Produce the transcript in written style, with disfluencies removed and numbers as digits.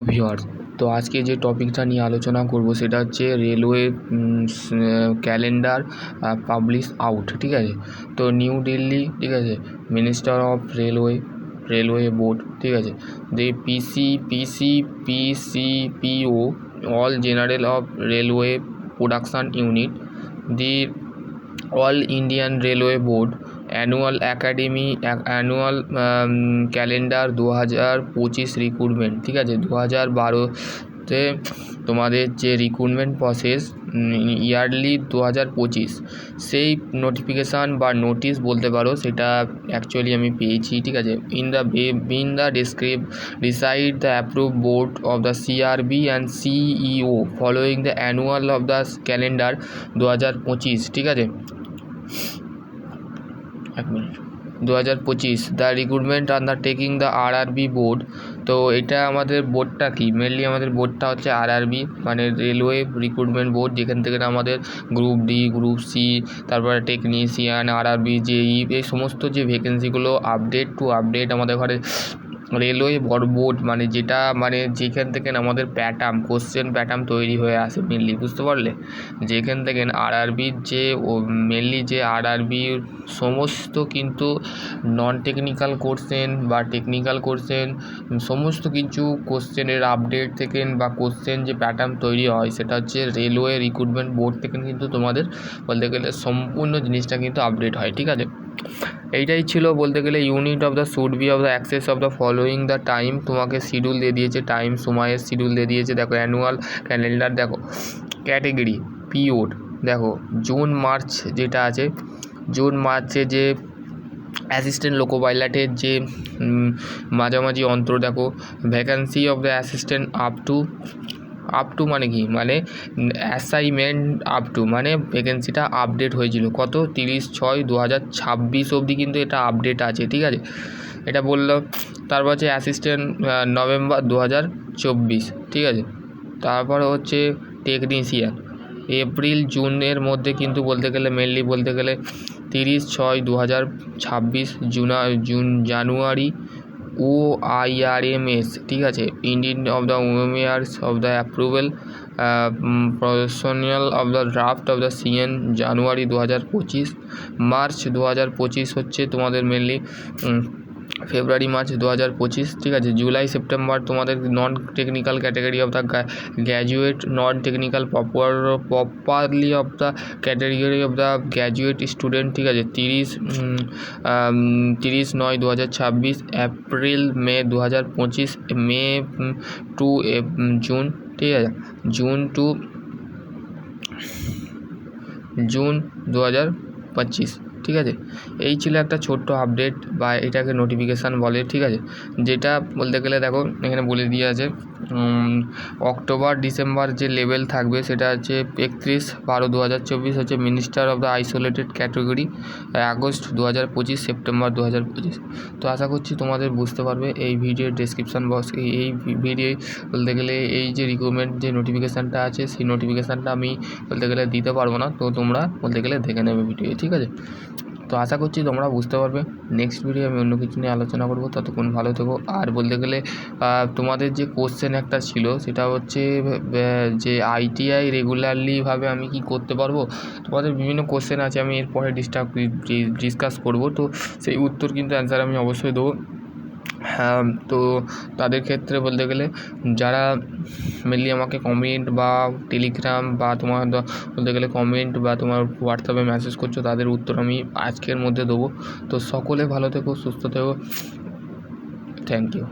Viewers, তো আজকে যে টপিকটা নিয়ে আলোচনা করব সেটা হচ্ছে রেলওয়ে ক্যালেন্ডার পাবলিশ আউট। ঠিক আছে, তো নিউ দিল্লি, ঠিক আছে, মিনিস্টার অফ রেলওয়ে বোর্ড, ঠিক আছে, the PCPO all general of railway production unit, the all Indian railway board annual calendar 2025 recruitment. ঠিক আছে, 2012তে তোমাদের যে রিক্রুটমেন্ট প্রসেস ইয়ারলি 2025 সেই নোটিফিকেশান বা নোটিশ বলতে পারো, সেটা অ্যাকচুয়ালি আমি পেয়েছি। ঠিক আছে, in the decide the approve board of the CRB and CEO following the annual of the calendar 2025। ঠিক আছে, 2025 the recruitment undertaking the RRB board. তো এটা আমাদের বোর্ডটা কি, মেনলি আমাদের বোর্ডটা হচ্ছে আরআরবি, মানে রেলওয়ে রিক্রুটমেন্ট বোর্ড, যেখান থেকে আমাদের গ্রুপ ডি, গ্রুপ সি, তারপরে টেকনিশিয়ান, আরআরবি, জেই, এই সমস্ত যে ভ্যাকেন্সিগুলো আপডেট আপডেট আমাদের ঘরে রেলওয়ে বোর্ড, মানে যেটা মানে যেখান থেকে আমাদের কোশ্চেন প্যাটার্ন তৈরি হয়ে আসে মেনলি, বুঝতে পারলে, যেখান থেকে আরআরবির যে মেনলি যে আরআরবির সমস্ত কিন্তু নন টেকনিক্যাল কোশ্চেন বা টেকনিক্যাল কোশ্চেন সমস্ত কিছু কোশ্চেনের আপডেট থেকে বা কোশ্চেন যে প্যাটার্ন তৈরি হয়, সেটা হচ্ছে রেলওয়ে রিক্রুটমেন্ট বোর্ড থেকে কিন্তু তোমাদের বলতে গেলে সম্পূর্ণ জিনিসটা কিন্তু আপডেট হয়। ঠিক আছে, এইটাই ছিল বলতে গেলে unit of the should be of the access of the following the time. তোমাকে শিডিউল দিয়ে দিয়েছে, টাইম সময়ের শিডিউল দিয়ে দিয়েছে। দেখো অ্যানুয়াল ক্যালেন্ডার, দেখো ক্যাটেগরি পিরিয়ড, দেখো জুন মার্চ যেটা আছে, জুন মার্চে যে অ্যাসিস্ট্যান্ট লোকো পাইলটের যে মাঝামাঝি অন্তর, দেখো vacancy of the assistant up to মানে কি, মানে অ্যাসাইনমেন্ট আপ টু মানে ভ্যাকেন্সিটা আপডেট হয়েছিল কত 30/6/2026 অবধি কিন্তু এটা আপডেট আছে। ঠিক আছে, এটা বললো। তারপর হচ্ছে অ্যাসিস্ট্যান্ট নভেম্বর 2024। ঠিক আছে, তারপর হচ্ছে টেকনিশিয়ান এপ্রিল জুনের মধ্যে কিন্তু বলতে গেলে মেনলি বলতে গেলে 30/6/2026 জানুয়ারি OIRMS। ঠিক আছে, ইন্ডিয়ান অফ দ্য উইমেয়ার্স of the approval professional of the draft of the CN January 2025। মার্চ 2025 হচ্ছে তোমাদের মেনলি ফেব্রুয়ারি মার্চ 2025। ঠিক আছে, জুলাই সেপ্টেম্বর তোমাদের non technical category of the graduate, non technical properly of the category of the graduate student. ঠিক আছে, 30/9/2026। April May 2025, মে two June. ঠিক আছে, জুন 2025। ঠিক আছে, এই ছিল একটা ছোট্ট আপডেট বা এটাকে নোটিফিকেশান বলে। ঠিক আছে, যেটা বলতে গেলে দেখো এখানে বলে দিয়ে আছে অক্টোবর ডিসেম্বর যে লেভেল থাকবে সেটা হচ্ছে 31/12/2024 হচ্ছে minister of the isolated category, August 2025, September 2025। তো আশা করছি তোমাদের বুঝতে পারবে। এই ভিডিওর ডেসক্রিপশান বক্স এই ভিডিও বলতে গেলে এই যে রিক্রুটমেন্ট যে নোটিফিকেশানটা আছে সেই নোটিফিকেশানটা আমি বলতে গেলে দিতে পারবো না, তো তোমরা বলতে গেলে দেখে নেবে ভিডিও। ঠিক আছে, তো আশা করছি তোমরা বুঝতে পারবে। নেক্সট ভিডিও আমি অন্য কিছু নিয়ে আলোচনা করবো, ততক্ষণ ভালো থেকো। আর বলতে গেলে তোমাদের যে কোশ্চেন একটা ছিল সেটা হচ্ছে যে আইটিআই রেগুলারলিভাবে আমি কি করতে পারবো, তোমাদের বিভিন্ন কোশ্চেন আছে, আমি এরপরে ডিসকাস করবো। তো সেই উত্তর কিন্তু অ্যান্সার আমি অবশ্যই দেবো। হ্যাঁ, তো তাদের ক্ষেত্রে বলতে গেলে যারা মেনলি আমাকে কমেন্ট বা টেলিগ্রাম বা তোমার বলতে গেলে কমেন্ট বা তোমার হোয়াটসঅ্যাপে মেসেজ করছো, তাদের উত্তর আমি আজকের মধ্যে দেবো। তো সকলে ভালো থেকো, সুস্থ থেকো, থ্যাংক ইউ।